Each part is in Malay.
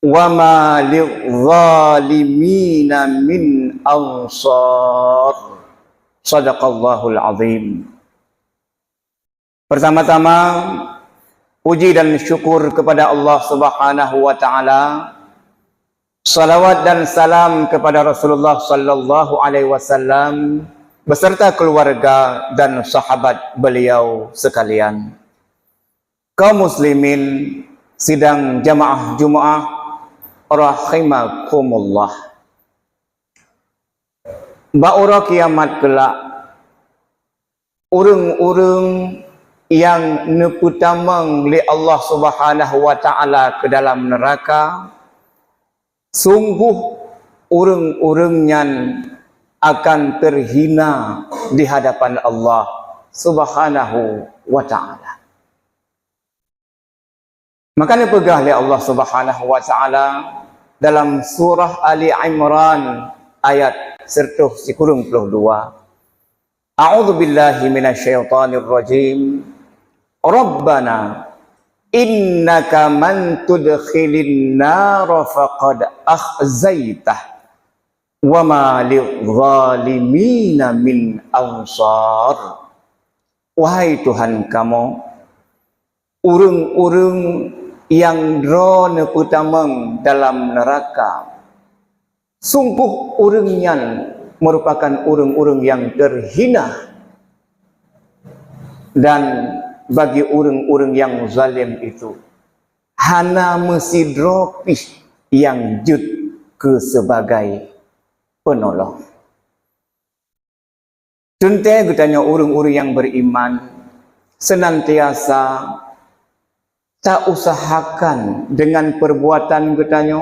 wa ma lidh-dhalimina min ansar. Shadaqallahul azim. Pertama-tama puji dan syukur kepada Allah Subhanahu wa taala. Salawat dan salam kepada Rasulullah sallallahu alaihi wasallam beserta keluarga dan sahabat beliau sekalian. Kaum muslimin sidang jamaah Jumaah rahimakumullah. Baura kiamat kelak urang-urang yang neputamang li Allah Subhanahu wa taala ke dalam neraka, sungguh urang-urangnya akan terhina di hadapan Allah Subhanahu wa taala. Makanya pegah oleh Allah Subhanahu wa taala dalam surah Ali Imran ayat 122. A'udzu billahi minasyaitonir rajim. Rabbana innaka man tudkhilin nar faqad akhzaitah wa ma lidh-dhalimina min ansar. Wahai Tuhan kamu, urang-urang yang drone putamang dalam neraka, sungguh urangnya merupakan urang-urang yang terhina, dan bagi urang-urang yang zalim itu hana mesti dropis yang jut ke sebagai penolong. Tentu katanya urang-urang yang beriman senantiasa tak usahakan dengan perbuatan katanya,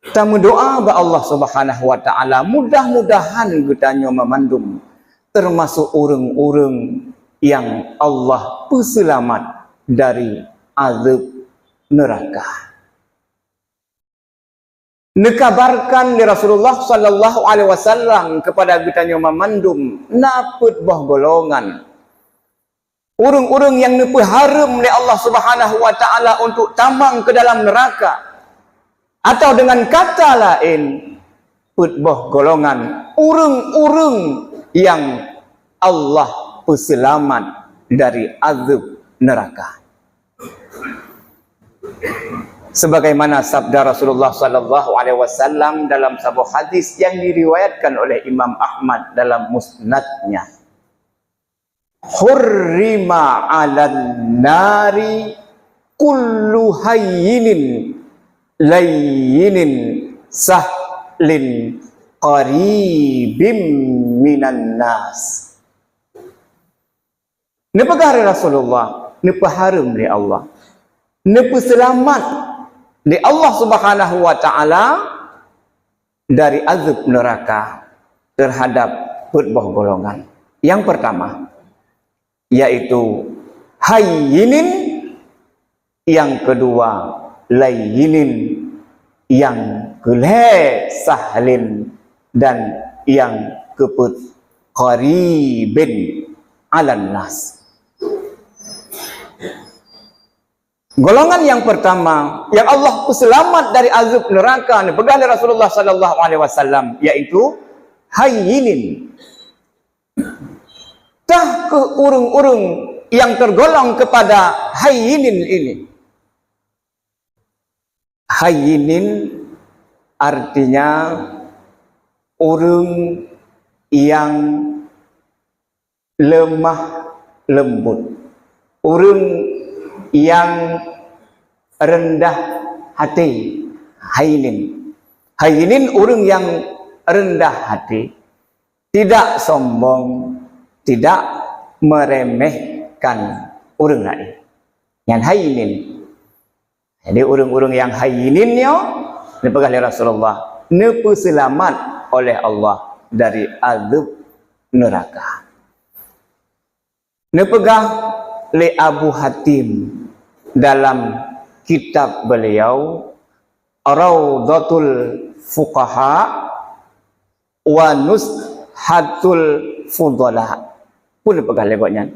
tak mendoa ba Allah Subhanahu wa taala mudah-mudahan katanya memandum termasuk urang-urang yang Allah peselamat dari azab neraka. Nekabarkan di Rasulullah sallallahu alaihi wasallam kepada kitanya memandum naput bah golongan urang-urang yang nepu haram oleh Allah Subhanahu wa taala untuk tamang ke dalam neraka, atau dengan kata lain put bah golongan urang-urang yang Allah selamat dari azab neraka. Sebagaimana sabda Rasulullah sallallahu alaihi wasallam dalam sebuah hadis yang diriwayatkan oleh Imam Ahmad dalam musnadnya, hurrima 'alan nari kullu hayyinin layyinin sahlin qaribim minan nas. Napa hari Rasulullah, napa harum di Allah, napa selamat di Allah Subhanahu wa taala dari azab neraka terhadap beberapa golongan. Yang pertama yaitu hayyinin, yang kedua layyinin, yang kelih sahlin, dan yang keput qaribin 'alan nas. Golongan yang pertama yang Allah selamat dari azab neraka pegang Rasulullah sallallahu alaihi wasallam yaitu hayyinin. Tah ke urang-urang yang tergolong kepada hayyinin ini. Hayyinin artinya urang yang lemah lembut, urang yang rendah hati. Hayyinin urang yang rendah hati, tidak sombong, tidak meremehkan urang lain. Yang hayyinin. Jadi urang-urang yang hayyinin yo dipegang oleh Rasulullah, nepu selamat oleh Allah dari azab neraka. Nepegang oleh Abu Hatim dalam kitab beliau Raudhatul Fuqaha wa Nuzhatul Fudhala, pun dipegang leboknya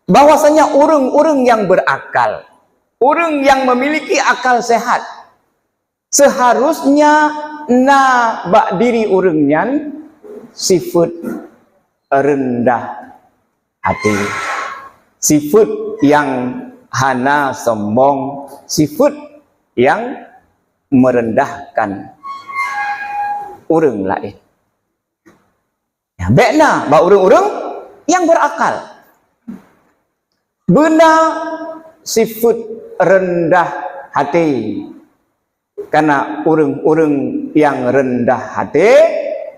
bahwasanya orang-orang yang berakal, orang yang memiliki akal sehat, seharusnya na bak diri urang nyan sifat rendah hati, sifat yang hana sombong, sifat yang merendahkan urang lain. Ya, baiklah bak urang-urang yang berakal. Benar sifat rendah hati. Karena urang-urang yang rendah hati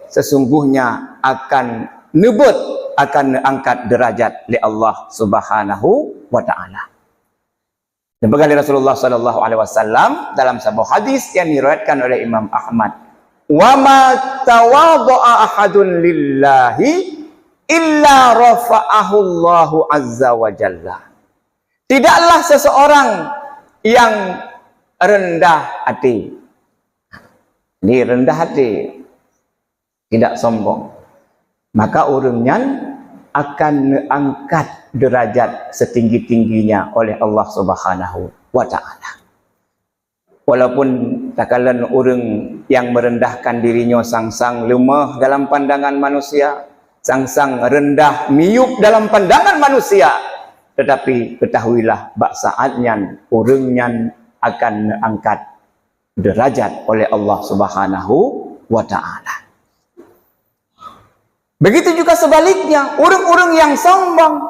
sesungguhnya akan nebut, akan angkat derajat oleh Allah Subhanahu wa taala. Dan berkali Rasulullah sallallahu alaihi wasallam dalam sebuah hadis yang diriwayatkan oleh Imam Ahmad, "Wa ma tawadha'a ahadun lillahi illa rafa'ahu Allahu azza wa jalla." Tidaklah seseorang yang rendah hati. Ini rendah hati, tidak sombong. Maka orangnya akan diangkat derajat setinggi-tingginya oleh Allah Subhanahu wa taala. Walaupun takalan orang yang merendahkan dirinya sang-sang lemah dalam pandangan manusia, sang-sang rendah miyup dalam pandangan manusia, tetapi ketahuilah bak saatnya orangnya akan diangkat derajat oleh Allah Subhanahu wa taala. Begitu juga sebaliknya, orang-orang yang sombong,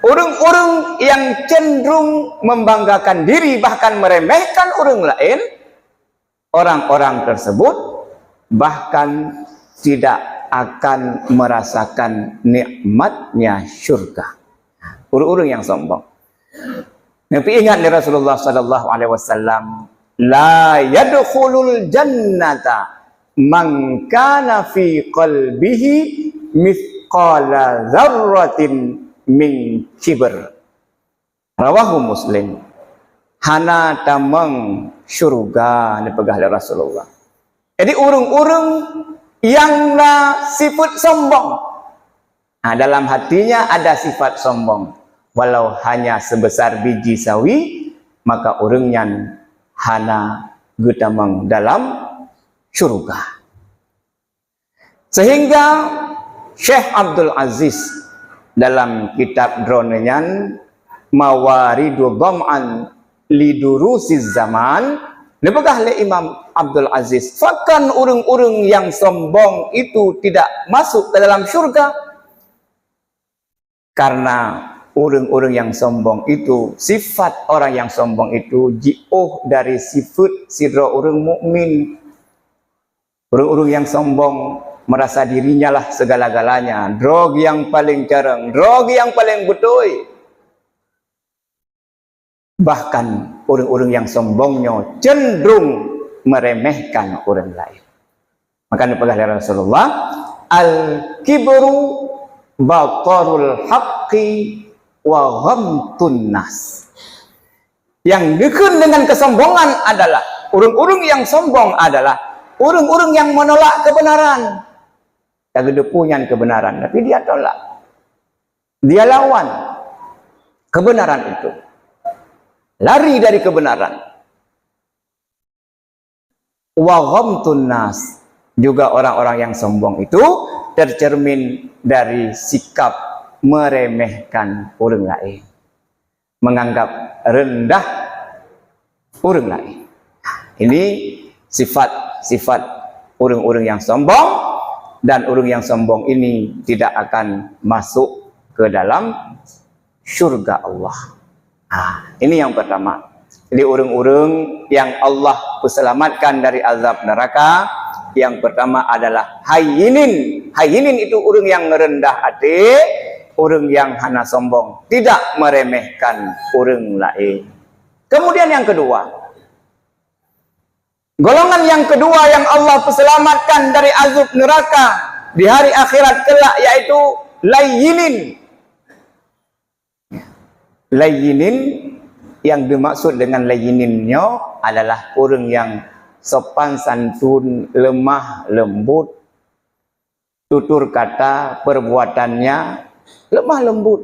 orang-orang yang cenderung membanggakan diri bahkan meremehkan orang lain, orang-orang tersebut bahkan tidak akan merasakan nikmatnya syurga. Orang-orang yang sombong. Nabi ingat dari Rasulullah sallallahu alaihi wasallam, la yadkhulul jannata man kana fi qalbihi mithqala dzarratin min kibr. Rawahu Muslim. Hana tamang syurga dipegah oleh Rasulullah. Jadi orang-orang yang sifat sombong, nah, dalam hatinya ada sifat sombong, walau hanya sebesar biji sawi, maka orangnya hana gutamang dalam syurga. Sehingga Syekh Abdul Aziz dalam kitab dronenyan Mawaridu Dham'an Lidurusiz Zaman, dibegah oleh Imam Abdul Aziz, bahkan orang-orang yang sombong itu tidak masuk ke dalam syurga karena orang-orang yang sombong itu, sifat orang yang sombong itu jauh dari sifat sidra orang mukmin. Orang-orang yang sombong merasa dirinya lah segala-galanya, drog yang paling jarang, drog yang paling betul. Bahkan orang-orang yang sombongnya cenderung meremehkan orang lain. Maka dipegah Rasulullah, al-kibru batarul haqqi wa ghamtun nas. Yang dikun dengan kesombongan adalah orang-orang yang sombong adalah orang-orang yang menolak kebenaran. Dia punya kebenaran, tapi dia tolak, dia lawan kebenaran itu, lari dari kebenaran. Wa ghamtun nas, juga orang-orang yang sombong itu tercermin dari sikap meremehkan orang lain, menganggap rendah orang lain. Ini sifat-sifat orang-orang yang sombong, dan orang yang sombong ini tidak akan masuk ke dalam syurga Allah. Ini yang pertama. Jadi orang-orang yang Allah selamatkan dari azab neraka, yang pertama adalah hayyinin. Hayyinin itu orang yang rendah hati, orang yang hana sombong, tidak meremehkan orang lain. Kemudian yang kedua, golongan yang kedua yang Allah selamatkan dari azab neraka di hari akhirat kelak, yaitu layyinin. Layyinin, yang dimaksud dengan layyininnya adalah orang yang sopan santun, lemah lembut, tutur kata, perbuatannya lemah lembut.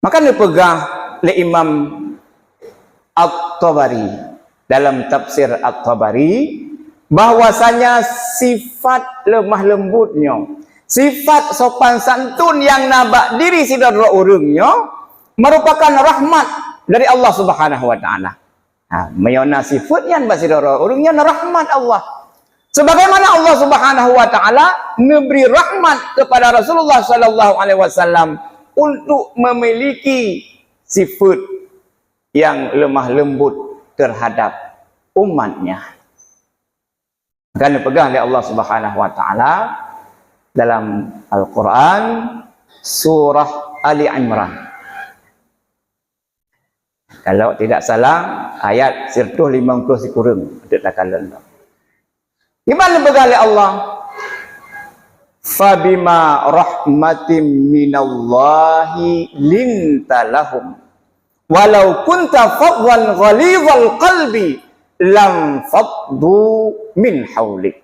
Maka dipegah oleh Imam At-Tabari dalam tafsir At-Tabari bahwasanya sifat lemah lembutnya, sifat sopan santun yang nabak diri sidara urungnya merupakan rahmat dari Allah Subhanahu wa taala. Mayona sifat yang basidara urungnya rahmat Allah. Sebagaimana Allah Subhanahu wa taala memberi rahmat kepada Rasulullah sallallahu alaihi wasallam untuk memiliki sifat yang lemah lembut terhadap umatnya. Karena pegang oleh Allah Subhanahu wa taala dalam Al-Qur'an surah Ali Imran. Kalau tidak salah ayat 150 kurang ada kalan. Gimana pegang oleh Allah? Fabima rahmatim minallahi lintalahum walau kunta fadwan ghalidhal qalbi lam faddu min haulik.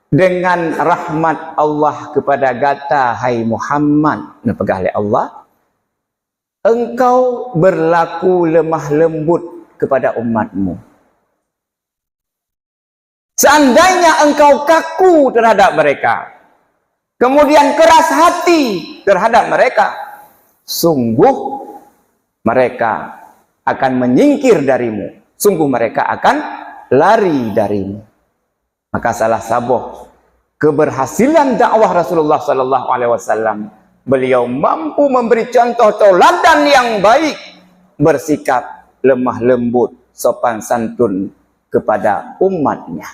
Dengan rahmat Allah kepada gata hai Muhammad, nepegah oleh Allah, engkau berlaku lemah lembut kepada umatmu. Seandainya engkau kaku terhadap mereka, kemudian keras hati terhadap mereka, sungguh mereka akan menyingkir darimu. Sungguh mereka akan lari darimu. Maka salah sabuh keberhasilan dakwah Rasulullah sallallahu alaihi wasallam, beliau mampu memberi contoh tauladan yang baik, bersikap lemah lembut, sopan santun kepada umatnya,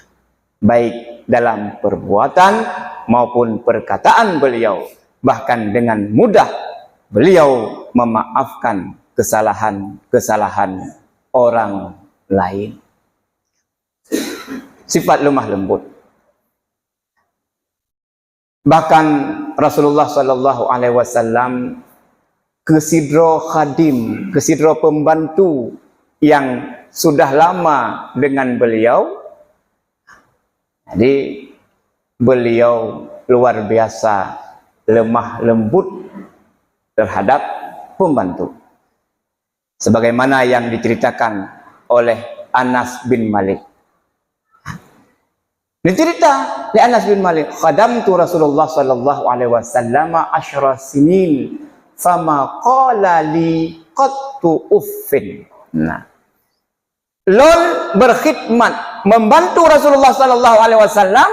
baik dalam perbuatan maupun perkataan beliau. Bahkan dengan mudah beliau memaafkan kesalahan-kesalahan orang lain. Sifat lemah lembut. Bahkan Rasulullah sallallahu alaihi wasallam kesidro khadim, kesidro pembantu yang sudah lama dengan beliau. Jadi beliau luar biasa lemah lembut terhadap pembantu. Sebagaimana yang diceritakan oleh Anas bin Malik. Dicerita oleh Anas bin Malik, khadamtu Rasulullah sallallahu alaihi wasallam 10 sinin fama qala li qattu uffin. Nah, lon berkhidmat membantu Rasulullah sallallahu alaihi wasallam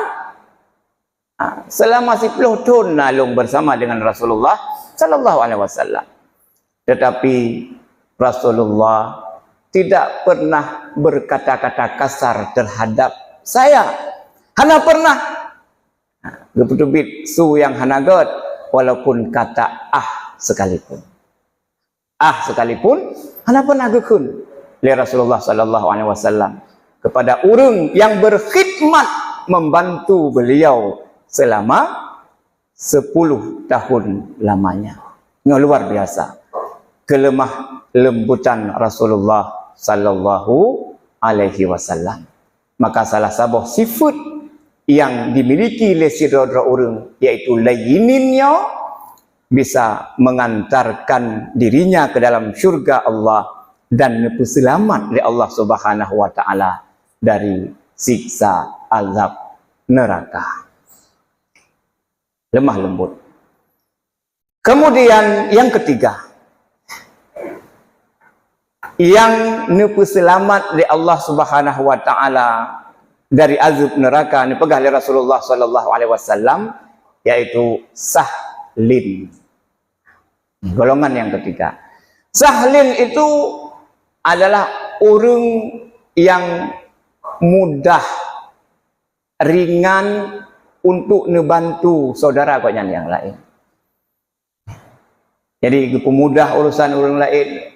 selama 10 tahun nalung bersama dengan Rasulullah sallallahu alaihi wasallam. Tetapi Rasulullah tidak pernah berkata-kata kasar terhadap saya. Hana pernah geputubit su yang hanagot walaupun kata sekalipun. Sekalipun hana pernah gekun oleh Rasulullah sallallahu alaihi wasallam kepada orang yang berkhidmat membantu beliau selama 10 tahun lamanya. Ini luar biasa kelemah lembutan Rasulullah sallallahu alaihi wasallam. Maka salah satu sifat yang dimiliki oleh sidra orang, yaitu layininnya, bisa mengantarkan dirinya ke dalam syurga Allah dan selamat oleh Allah Subhanahu wa taala dari siksa azab neraka. Lemah lembut. Kemudian yang ketiga, yang selamat oleh Allah Subhanahu wa taala dari azab neraka dipegah oleh Rasulullah sallallahu alaihi wasallam, yaitu sahlin. Golongan yang ketiga. Sahlin itu adalah orang yang mudah, ringan untuk membantu saudara konya yang lain. Jadi pemudah urusan orang lain,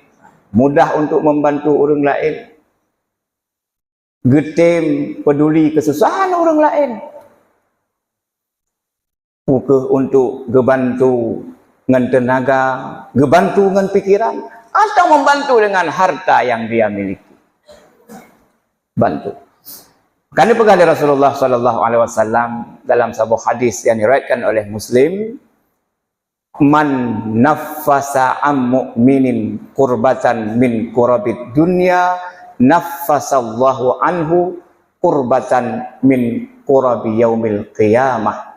mudah untuk membantu orang lain, getem peduli kesusahan orang lain, bukan untuk gebantu dengan tenaga, gebantu dengan pikiran, atau membantu dengan harta yang dia miliki. Bantu. Karena pegawai Rasulullah sallallahu alaihi wasallam dalam sebuah hadis yang diriwayatkan oleh Muslim, man naffasa am mu'minin kurbatan min kurabid dunya naffasallahu anhu kurbatan min kurabi yaumil qiyamah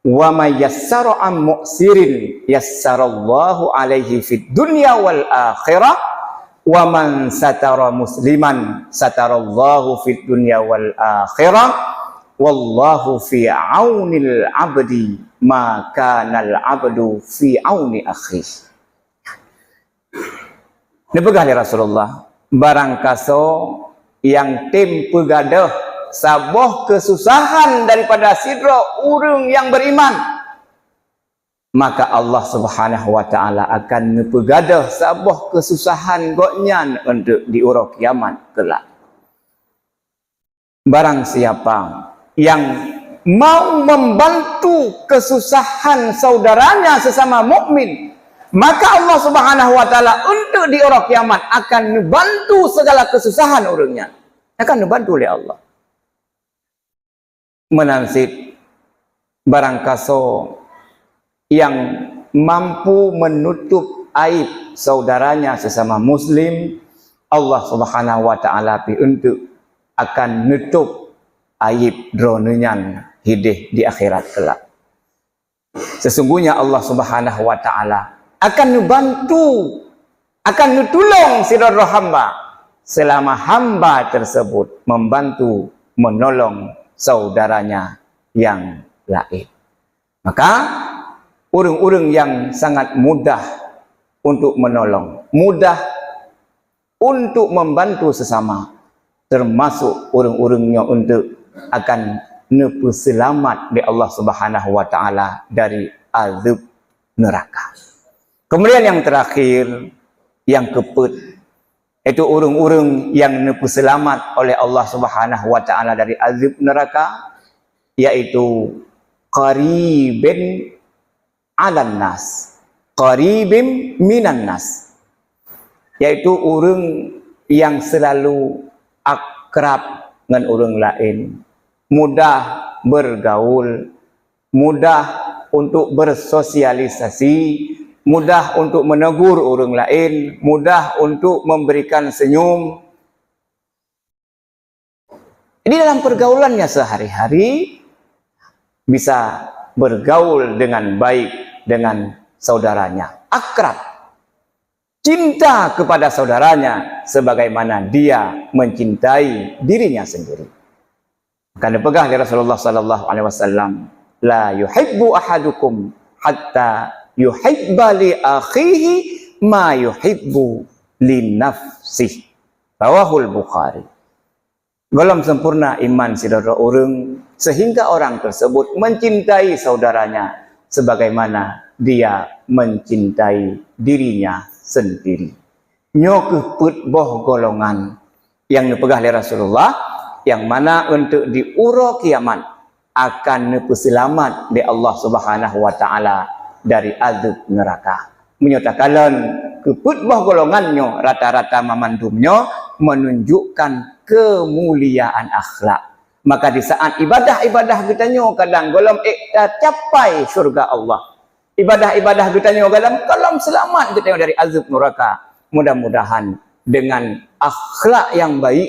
wa may yassara am mu'sirin yassarallahu alaihi fid dunya wal akhirah wa man satara musliman satarallahu fid dunya wal akhirah wallahu fi aunil abdi ma kanal abdu fi auni akhi. Nepegah li Rasulullah barang kaso yang tim pegadah saboh kesusahan daripada sidra urang yang beriman, maka Allah Subhanahu wa taala akan nepegadah saboh kesusahan goknya untuk di ura kiamat kelak. Barang siapa yang mau membantu kesusahan saudaranya sesama mukmin, maka Allah Subhanahu wa taala untuk di ura kiamat akan membantu segala kesusahan orangnya, akan dibantu oleh Allah. Menansib barang kaso yang mampu menutup aib saudaranya sesama muslim, Allah Subhanahu wa taala untuk akan nutup aib dronenyan hidih di akhirat kelak. Sesungguhnya Allah Subhanahu wa taala akan membantu, akan menolong saudara hamba selama hamba tersebut membantu menolong saudaranya yang lain. Maka orang-orang yang sangat mudah untuk menolong, mudah untuk membantu sesama, termasuk orang-orangnya untuk akan nepu selamat di Allah Subhanahu wa taala dari azab neraka. Kemudian yang terakhir, yang keempat, itu orang-orang yang nepu selamat oleh Allah Subhanahu wa taala dari azab neraka, yaitu qaribin 'alan nas, qaribin minan nas, yaitu orang yang selalu akrab dengan orang lain, mudah bergaul, mudah untuk bersosialisasi, mudah untuk menegur orang lain, mudah untuk memberikan senyum. Ini dalam pergaulannya sehari-hari bisa bergaul dengan baik dengan saudaranya, akrab, cinta kepada saudaranya sebagaimana dia mencintai dirinya sendiri. Karena pegah dari Rasulullah sallallahu alaihi wasallam, la yuhibbu ahadukum hatta yuhibba li akhihi ma yuhibbu li nafsihi. Rawahul Bukhari. Belum sempurna iman saudara orang sehingga orang tersebut mencintai saudaranya sebagaimana dia mencintai dirinya sendiri. Nyokeput boh golongan yang dipegah oleh Rasulullah, yang mana untuk di ura kiamat akan nepu selamat di Allah Subhanahu wa taala dari azab neraka. Menyatakan keput boh golongannya rata-rata mamandumnya menunjukkan kemuliaan akhlak. Maka di saat ibadah-ibadah kita kadang golong capai surga Allah. Ibadah-ibadah kita kadang kalau selamat kita dari azab neraka. Mudah-mudahan dengan akhlak yang baik